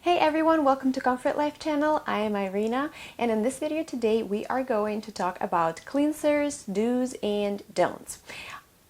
Hey everyone, welcome to Comfort Life channel. I am Irina, and in this video today we are going to talk about cleansers, do's and don'ts.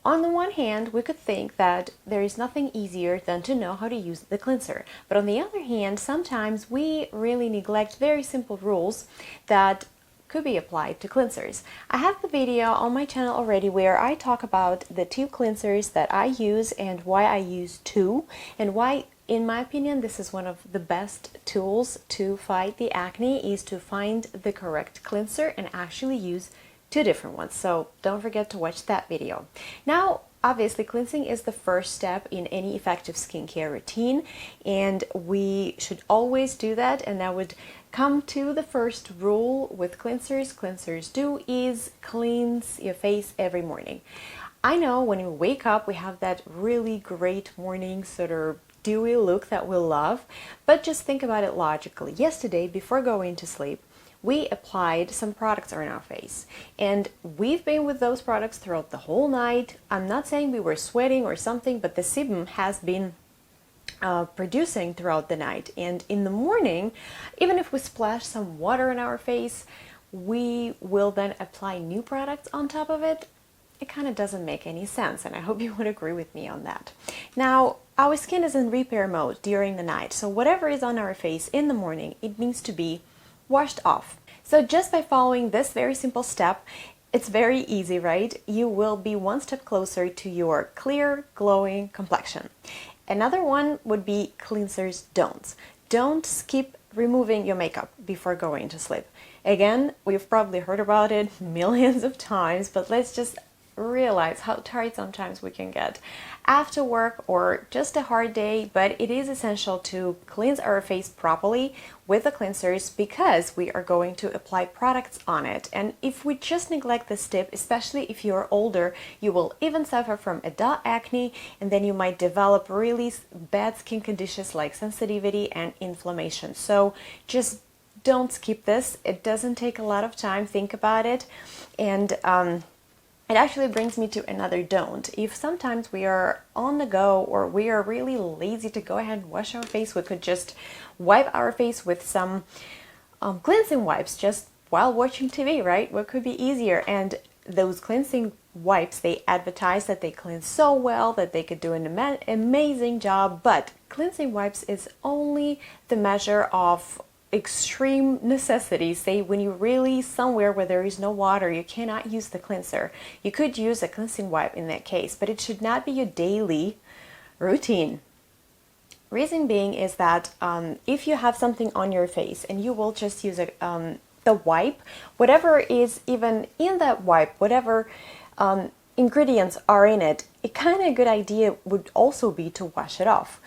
On the one hand, we could think that there is nothing easier than to know how to use the cleanser. But on the other hand, sometimes we really neglect very simple rules that could be applied to cleansers. I have the video on my channel already where I talk about the two cleansers that I use and why I use two, and why, in my opinion, this is one of the best tools to fight the acne, is to find the correct cleanser and actually use two different ones. So don't forget to watch that video. Now, obviously, cleansing is the first step in any effective skincare routine, and we should always do that. And that would come to the first rule with cleansers. Cleansers do is cleanse your face every morning. I know when we wake up, we have that really great morning sort of dewy look that we love, but just think about it logically. Yesterday, before going to sleep, we applied some products on our face, and we've been with those products throughout the whole night. I'm not saying we were sweating or something, but the sebum has been producing throughout the night, and in the morning, even if we splash some water on our face, we will then apply new products on top of it. It kind of doesn't make any sense, and I hope you would agree with me on that. Now, our skin is in repair mode during the night, so whatever is on our face in the morning, it needs to be washed off. So just by following this very simple step, it's very easy, right? You will be one step closer to your clear, glowing complexion. Another one would be cleansers don'ts. Don't skip removing your makeup before going to sleep. Again, we've probably heard about it millions of times, but let's just realize how tired sometimes we can get after work or just a hard day. But it is essential to cleanse our face properly with the cleansers, because we are going to apply products on it. And if we just neglect this tip, especially if you're older, you will even suffer from adult acne, and then you might develop really bad skin conditions like sensitivity and inflammation. So just don't skip this. It doesn't take a lot of time. Think about it. And it actually brings me to another don't. If sometimes we are on the go or we are really lazy to go ahead and wash our face, we could just wipe our face with some cleansing wipes just while watching TV, right? What could be easier? And those cleansing wipes, they advertise that they cleanse so well that they could do an amazing job, but cleansing wipes is only the measure of extreme necessity. Say when you're really somewhere where there is no water, you cannot use the cleanser. You could use a cleansing wipe in that case, but it should not be your daily routine. Reason being is that if you have something on your face and you will just use the wipe, whatever is even in that wipe, whatever ingredients are in it, a kind of good idea would also be to wash it off.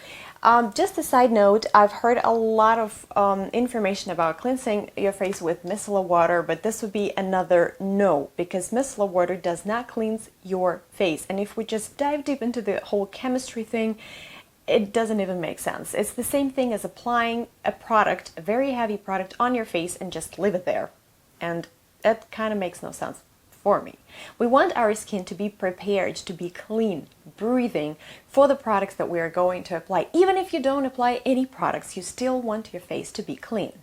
Just a side note, I've heard a lot of information about cleansing your face with micellar water, but this would be another no, because micellar water does not cleanse your face. And if we just dive deep into the whole chemistry thing, it doesn't even make sense. It's the same thing as applying a product, a very heavy product, on your face and just leave it there. And that kind of makes no sense for me. We want our skin to be prepared, to be clean, breathing for the products that we are going to apply. Even if you don't apply any products, you still want your face to be clean.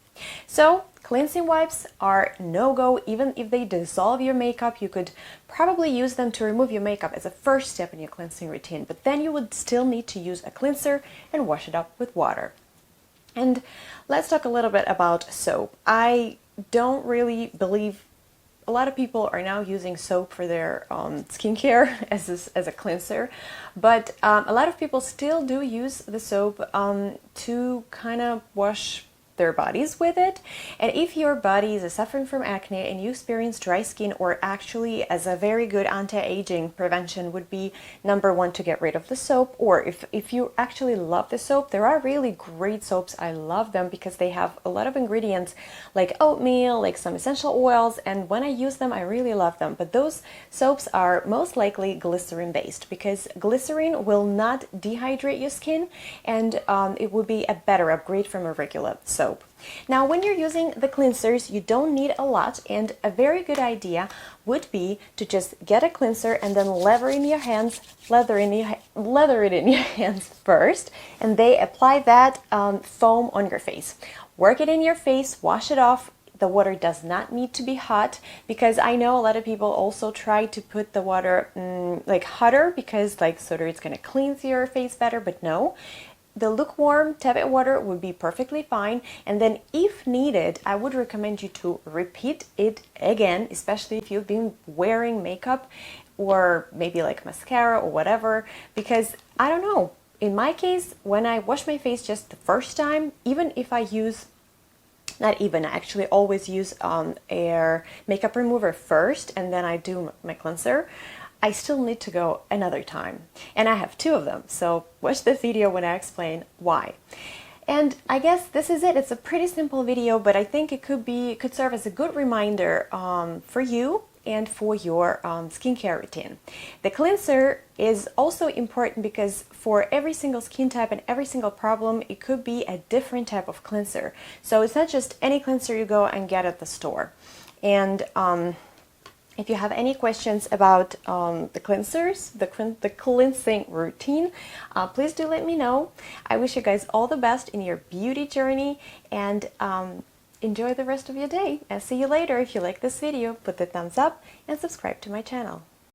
So cleansing wipes are no-go. Even if they dissolve your makeup, you could probably use them to remove your makeup as a first step in your cleansing routine, but then you would still need to use a cleanser and wash it up with water. And let's talk a little bit about soap. I don't really believe a lot of people are now using soap for their skincare as a cleanser, but a lot of people still do use the soap to kind of wash their bodies with it. And if your body is suffering from acne and you experience dry skin, or actually as a very good anti-aging prevention would be number one to get rid of the soap, or if you actually love the soap, there are really great soaps. I love them because they have a lot of ingredients like oatmeal, like some essential oils, and when I use them I really love them. But those soaps are most likely glycerin based, because glycerin will not dehydrate your skin, and it would be a better upgrade from a regular soap. soap. Now, when you're using the cleansers, you don't need a lot, and a very good idea would be to just get a cleanser and then lather it in your hands first, and they apply that foam on your face. Work it in your face, wash it off. The water does not need to be hot, because I know a lot of people also try to put the water like hotter, because like so that it's going to cleanse your face better, but no. The lukewarm tepid water would be perfectly fine, and then if needed, I would recommend you to repeat it again, especially if you've been wearing makeup or maybe like mascara or whatever, because I don't know, in my case, when I wash my face just the first time, even if I use I actually always use a makeup remover first and then I do my cleanser, I still need to go another time. And I have 2 of them, so watch this video when I explain why. And I guess this is it. It's a pretty simple video, but I think it could serve as a good reminder for you and for your skincare routine. The cleanser is also important because for every single skin type and every single problem, it could be a different type of cleanser. So it's not just any cleanser you go and get at the store. And if you have any questions about the cleansers, the cleansing routine, please do let me know. I wish you guys all the best in your beauty journey, and enjoy the rest of your day. I'll see you later. If you like this video, put the thumbs up and subscribe to my channel.